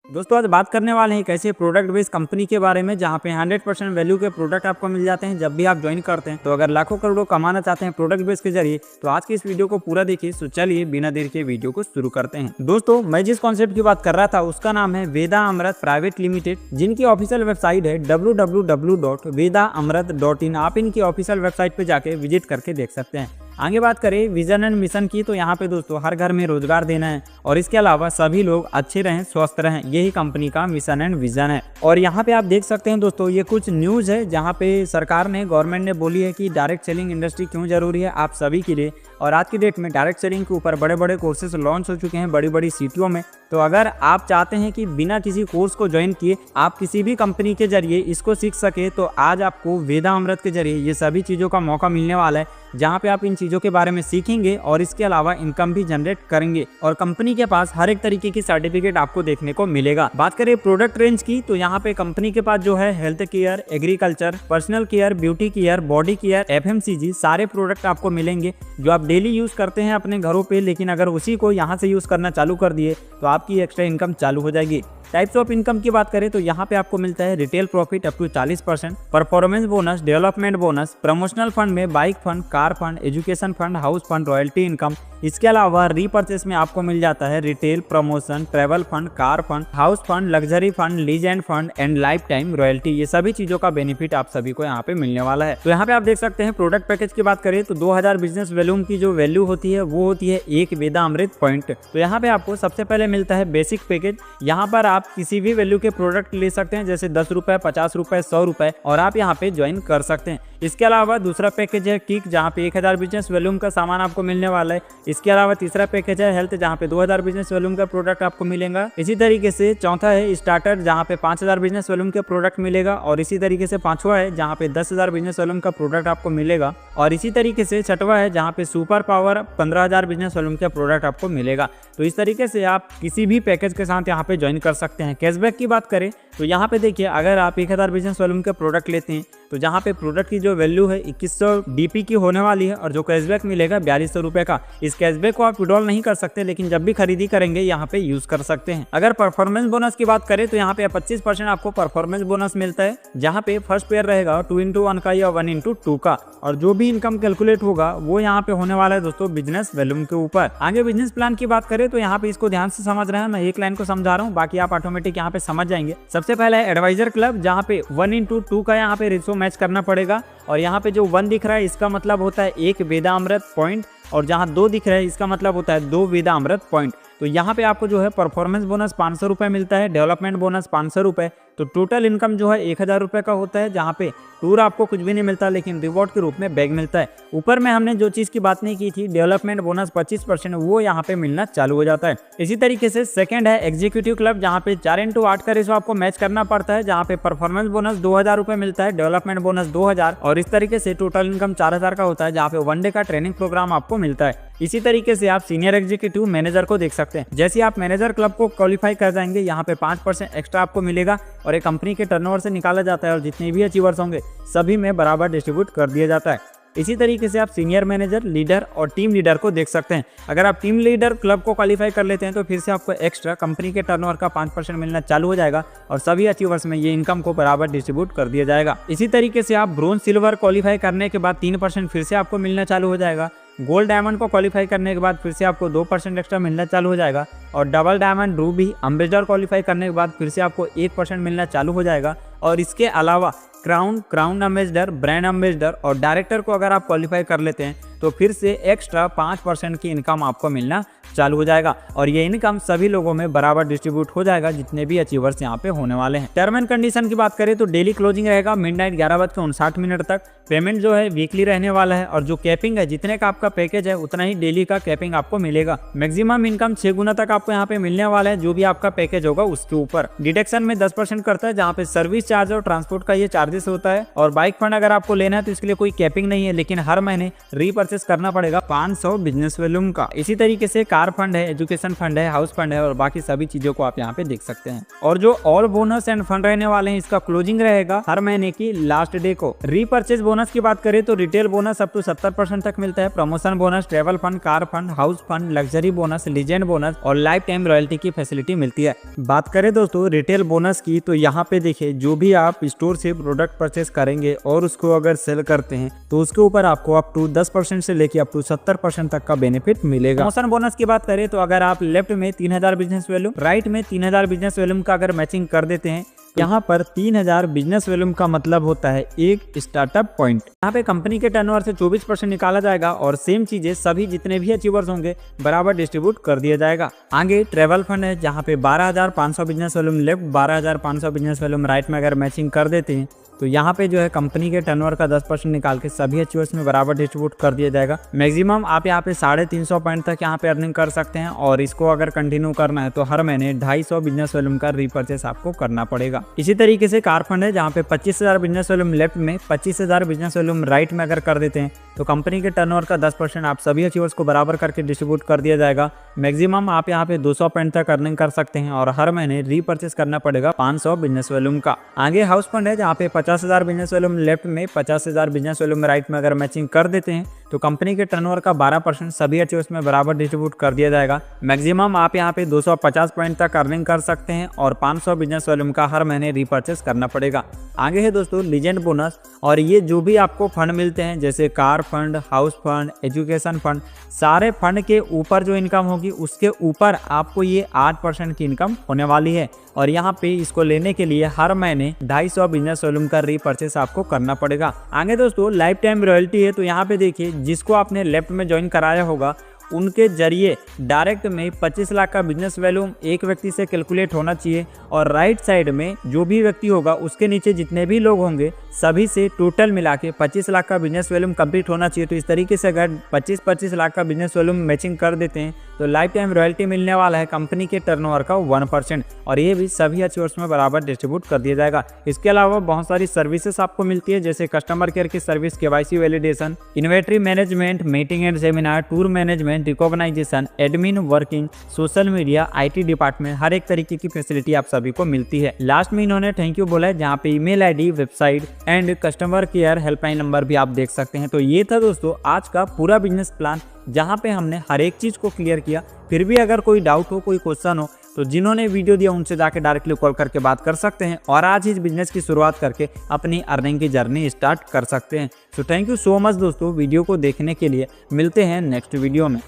दोस्तों आज बात करने वाले हैं एक ऐसे प्रोडक्ट बेस्ड कंपनी के बारे में जहां पे 100% वैल्यू के प्रोडक्ट आपको मिल जाते हैं जब भी आप ज्वाइन करते हैं। तो अगर लाखों करोड़ों कमाना चाहते हैं प्रोडक्ट बेस के जरिए तो आज की इस वीडियो को पूरा देखिए। तो चलिए बिना देर के वीडियो को शुरू करते हैं। दोस्तों मैं जिस कॉन्सेप्ट की बात कर रहा था उसका नाम है वेदा अमृत प्राइवेट लिमिटेड, जिनकी ऑफिशियल वेबसाइट है www.vedaamrit.in। आप इनकी ऑफिशियल वेबसाइट पे जाके विजिट करके देख सकते हैं। आगे बात करें विजन एंड मिशन की, तो यहाँ पे दोस्तों हर घर में रोजगार देना है और इसके अलावा सभी लोग अच्छे रहें, स्वस्थ रहें, यही कंपनी का मिशन एंड विजन है। और यहाँ पे आप देख सकते हैं दोस्तों ये कुछ न्यूज़ है जहाँ पे सरकार ने गवर्नमेंट ने बोली है कि डायरेक्ट सेलिंग इंडस्ट्री क्यों जरूरी है आप सभी के लिए। और आज की डेट में डायरेक्ट सेलिंग के ऊपर बड़े बड़े कोर्सेज लॉन्च हो चुके हैं बड़ी बड़ी सिटियों में। तो अगर आप चाहते हैं कि बिना किसी कोर्स को ज्वाइन किए आप किसी भी कंपनी के जरिए इसको सीख सके, तो आज आपको वेदा अमृत के जरिए ये सभी चीज़ों का मौका मिलने वाला है, जहाँ पे आप इन चीज़ों के बारे में सीखेंगे और इसके अलावा इनकम भी जनरेट करेंगे। और कंपनी के पास हर एक तरीके की सर्टिफिकेट आपको देखने को मिलेगा। बात करें प्रोडक्ट रेंज की, तो यहाँ पे कंपनी के पास जो है health care, agriculture, personal care, beauty care, body care, FMCG सारे प्रोडक्ट आपको मिलेंगे जो आप डेली यूज करते हैं अपने घरों पे। लेकिन अगर उसी को यहाँ से यूज करना चालू कर दिए तो आपकी एक्स्ट्रा इनकम चालू हो जाएगी। टाइप्स ऑफ इनकम की बात करें तो यहाँ पे आपको मिलता है retail profit up to 40%, performance bonus, development bonus, promotional fund में bike fund, car fund, education fund, house fund, royalty income. इसके अलावा रीपर्चेस में आपको मिल जाता है retail, promotion, travel fund, car fund, house fund, luxury fund, lease and fund and life time royalty. ये सभी चीजों का बेनिफिट आप सभी को यहाँ पे मिलने वाला है। तो यहाँ पे आप देख सकते हैं प्रोडक्ट पैकेज की बात करें तो 2000 बिजनेस वॉल्यूम की जो वैल्यू होती है वो होती है 1 वेदा अमृत पॉइंट। तो यहाँ पे आपको सबसे पहले मिलता है बेसिक पैकेज। यहाँ पर आप किसी भी वैल्यू के प्रोडक्ट ले सकते हैं, जैसे 10 रुपए, 50 रुपए, 100 रुपए, और आप यहाँ पे ज्वाइन कर सकते हैं। इसके अलावा दूसरा पैकेज है किक, जहाँ पे 1000 बिजनेस वॉल्यूम का सामान आपको मिलने वाला है। इसके अलावा तीसरा पैकेज है हेल्थ, जहाँ पे 2000 बिजनेस वॉल्यूम का प्रोडक्ट आपको मिलेगा। इसी तरीके से चौथा है स्टार्टर, जहाँ पे 5000 बिजनेस वॉल्यूम के प्रोडक्ट मिलेगा। और इसी तरीके से पांचवा है जहाँ पे 10,000 बिजनेस वॉल्यूम का प्रोडक्ट आपको मिलेगा। और इसी तरीके से छठवा है जहाँ पे सुपर पावर 15,000 बिजनेस वॉल्यूम का प्रोडक्ट आपको मिलेगा। तो इस तरीके से आप किसी भी पैकेज के साथ यहाँ पे ज्वाइन कर सकते हैं। कैशबैक की बात करें तो यहाँ पे देखिए अगर आप 1000 बिजनेस वॉल्यूम के प्रोडक्ट लेते हैं तो जहाँ पे प्रोडक्ट की जो वैल्यू है 2100 DP की होने वाली है और जो कैशबैक मिलेगा 4200 रुपए का। इस कैशबैक को आप विड्रॉल नहीं कर सकते, लेकिन जब भी खरीदी करेंगे यहाँ पे यूज कर सकते हैं। अगर परफॉर्मेंस बोनस की बात करें तो यहाँ पे 25% आपको परफॉर्मेंस बोनस मिलता है, जहाँ पे फर्स्ट पेयर रहेगा 2x1 का या 1x2 का। और जो भी इनकम कैलकुलेट होगा वो यहाँ पे होने वाला है दोस्तों बिजनेस वॉल्यूम के ऊपर। आगे बिजनेस प्लान की बात करें तो यहाँ पे इसको ध्यान से समझ रहे हैं, मैं एक लाइन को समझा रहा हूँ, बाकी आप ऑटोमेटिक यहाँ पे समझ जाएंगे। सबसे पहले है एडवाइजर क्लब, जहाँ पे 1x2 का यहाँ पे रेशो मैच करना पड़ेगा। और यहाँ पे जो 1 दिख रहा है इसका मतलब होता है 1 वेदा अमृत पॉइंट, और जहाँ 2 दिख रहा है इसका मतलब होता है 2 वेदा अमृत पॉइंट। तो यहाँ पे आपको जो है परफॉर्मेंस बोनस 500 रुपये मिलता है, डेवलपमेंट बोनस 500 रुपये। तो टोटल इनकम जो है 1000 रुपये का होता है, जहाँ पे टूर आपको कुछ भी नहीं मिलता लेकिन रिवॉर्ड के रूप में बैग मिलता है। ऊपर में हमने जो चीज़ की बात नहीं की थी डेवलपमेंट बोनस 25%, वो यहाँ पे मिलना चालू हो जाता है। इसी तरीके से सेकंड है एग्जीक्यूटिव क्लब, जहाँ पे 4x8 का रेशो आपको मैच करना पड़ता है, जहाँ पे परफॉर्मेंस बोनस 2000 रुपये मिलता है, डेवलपमेंट बोनस 2000, और इस तरीके से टोटल इनकम 4000 का होता है, जहाँ पे 1 डे का ट्रेनिंग प्रोग्राम आपको मिलता है। इसी तरीके से आप सीनियर एग्जीक्यूटिव मैनेजर को देख सकते हैं। जैसे आप मैनेजर क्लब को क्वालिफाई कर जाएंगे यहाँ पे 5% एक्स्ट्रा आपको मिलेगा, और एक कंपनी के टर्नओवर से निकाला जाता है और जितने भी अचीवर्स होंगे सभी में बराबर डिस्ट्रीब्यूट कर दिया जाता है। इसी तरीके से आप सीनियर मैनेजर, लीडर और टीम लीडर को देख सकते हैं। अगर आप टीम लीडर क्लब को क्वालिफाई कर लेते हैं तो फिर से आपको एक्स्ट्रा कंपनी के टर्नओवर का 5% मिलना चालू हो जाएगा और सभी अचीवर्स में ये इनकम को बराबर डिस्ट्रीब्यूट कर दिया जाएगा। इसी तरीके से आप ब्रोंज सिल्वर क्वालिफाई करने के बाद 3% फिर से आपको मिलना चालू हो जाएगा। गोल्ड डायमंड को क्वालिफाई करने के बाद फिर से आपको 2% एक्स्ट्रा मिलना चालू हो जाएगा, और double diamond, Ruby, ambassador qualify करने के बाद फिर से आपको 1% मिलना चालू हो जाएगा। और इसके अलावा क्राउन एम्बेसडर, ब्रांड एम्बेसडर और डायरेक्टर को अगर आप क्वालिफाई कर लेते हैं तो फिर से एक्स्ट्रा 5% की इनकम आपको मिलना चालू हो जाएगा, और ये इनकम सभी लोगों में बराबर डिस्ट्रीब्यूट हो जाएगा जितने भी अचीवर्स यहाँ पे होने वाले हैं। टर्म एंड कंडीशन की बात करें तो डेली क्लोजिंग रहेगा मिडनाइट 11:59 तक। पेमेंट जो है वीकली रहने वाला है, और जो कैपिंग है जितने का आपका पैकेज है उतना ही डेली का कैपिंग आपको मिलेगा। मैक्सिमम इनकम 6 गुना तक आपको यहाँ पे मिलने वाला है, जो भी आपका पैकेज होगा उसके ऊपर। डिडक्शन में 10% करता है, जहाँ पे सर्विस चार्ज और ट्रांसपोर्ट का ये चार्जेस होता है। और बाइक फंड अगर आपको लेना है तो इसके लिए कोई कैपिंग नहीं है, लेकिन हर महीने रीपर्चेज रीपरचेस करना पड़ेगा 500 बिजनेस वॉल्यूम का। इसी तरीके से कार फंड है, एजुकेशन फंड है, हाउस फंड है और बाकी सभी चीजों को आप यहाँ पे देख सकते हैं। और जो और बोनस एंड फंड रहने वाले हैं, इसका क्लोजिंग रहेगा हर महीने की लास्ट डे को। रीपरचेस बोनस की बात करें तो रिटेल बोनस अप टू 70% तक मिलता है। Promotion bonus, travel fund, car fund, house fund, luxury bonus, legend bonus और लाइफ टाइम रॉयल्टी की फैसिलिटी मिलती है। बात करें दोस्तों रिटेल बोनस की तो यहाँ पे देखिए जो भी आप स्टोर से प्रोडक्ट परचेस करेंगे और उसको अगर सेल करते हैं तो उसके ऊपर आपको अप टू 10% से लेके अप टू 70% तक का बेनिफिट मिलेगा। प्रमोशन बोनस की बात करें तो अगर आप लेफ्ट में 3000 बिजनेस वॉल्यूम, राइट में 3000 बिजनेस वॉल्यूम का अगर मैचिंग कर देते हैं, यहाँ पर 3000 बिजनेस वॉल्यूम का मतलब होता है एक स्टार्टअप पॉइंट। यहाँ पे कंपनी के टर्नओवर से 24% निकाला जाएगा और सेम चीजें सभी जितने भी अचीवर्स होंगे बराबर डिस्ट्रीब्यूट कर दिया जाएगा। आगे ट्रेवल फंड है जहाँ पे 12500 business volume left, 12500 business volume right में अगर मैचिंग कर देते हैं तो यहाँ पे जो है कंपनी के टर्नओवर का 10% निकाल के सभी अचीवर्स में बराबर डिस्ट्रीब्यूट कर दिया जाएगा। मैक्सिमम आप यहाँ पे 350 पॉइंट तक यहाँ पे अर्निंग कर सकते हैं और इसको अगर कंटिन्यू करना है तो हर महीने 250 बिजनेस वॉल्यूम का रीपरचेस आपको करना पड़ेगा। इसी तरीके से कार फंड है जहाँ पे 25000 बिजनेस वॉल्यूम लेफ्ट में, 25000 बिजनेस वॉल्यूम राइट में अगर कर देते हैं तो कंपनी के टर्नओवर का 10% आप सभी अचीवर्स को बराबर करके डिस्ट्रीब्यूट कर दिया जाएगा। मैक्सिमम आप यहाँ पे 200 पॉइंट तक अर्निंग कर सकते हैं और हर महीने रीपरचेस करना पड़ेगा 500 बिजनेस वॉल्यूम का। आगे हाउस फंड है जहाँ पे 50000 बिजनेस वॉल्यूम लेफ्ट में, 50000 बिजनेस वॉल्यूम राइट में अगर मैचिंग कर देते हैं तो कंपनी के टर्नओवर का 12% सभी अचीवर्स में बराबर डिस्ट्रीब्यूट कर दिया जाएगा। मैक्सिमम आप यहाँ पे 250 पॉइंट तक अर्निंग कर सकते हैं और 500 बिजनेस वॉल्यूम का हर महीने रीपरचेस करना पड़ेगा। आगे है दोस्तों लीजेंड बोनस और ये जो भी आपको फंड मिलते हैं जैसे car fund, house fund, education fund, सारे फंड के ऊपर जो इनकम होगी उसके ऊपर आपको ये 8% की इनकम होने वाली है और यहाँ पे इसको लेने के लिए हर महीने 250 बिजनेस वॉल्यूम का रीपरचेस आपको करना पड़ेगा। आगे दोस्तों लाइफ टाइम रॉयल्टी है तो यहाँ पे देखिए जिसको आपने लेफ्ट में ज्वाइन कराया होगा उनके जरिए डायरेक्ट में 25 लाख का बिजनेस वैल्यूम एक व्यक्ति से कैलकुलेट होना चाहिए और राइट साइड में जो भी व्यक्ति होगा उसके नीचे जितने भी लोग होंगे सभी से टोटल मिला के 25 लाख का बिजनेस वैल्यूम कंप्लीट होना चाहिए। तो इस तरीके से अगर 25 लाख का बिजनेस वैल्यूम मैचिंग कर देते हैं तो लाइफ टाइम रॉयल्टी मिलने वाला है कंपनी के टर्नओवर का 1% और ये भी सभी अचीवर्स में बराबर डिस्ट्रीब्यूट कर दिया जाएगा। इसके अलावा बहुत सारी सर्विसेज आपको मिलती है जैसे कस्टमर केयर की service, KYC validation, inventory management, meeting and seminar, tour management, recognisation, admin working, social media, IT department, हर एक तरीके की फैसिलिटी आप सभी को मिलती है। लास्ट में इन्होंने थैंक यू बोला है जहाँ पे email ID, website and customer care helpline number भी आप देख सकते हैं। तो ये था दोस्तों आज का पूरा बिजनेस प्लान जहाँ पे हमने हर एक चीज को क्लियर किया। फिर भी अगर कोई डाउट हो, कोई क्वेश्चन हो तो जिन्होंने वीडियो दिया उनसे जाके डायरेक्टली कॉल करके बात कर सकते हैं और आज इस बिजनेस की शुरुआत करके अपनी अर्निंग की जर्नी स्टार्ट कर सकते हैं। So thank you so much दोस्तों वीडियो को देखने के लिए। मिलते हैं नेक्स्ट वीडियो में।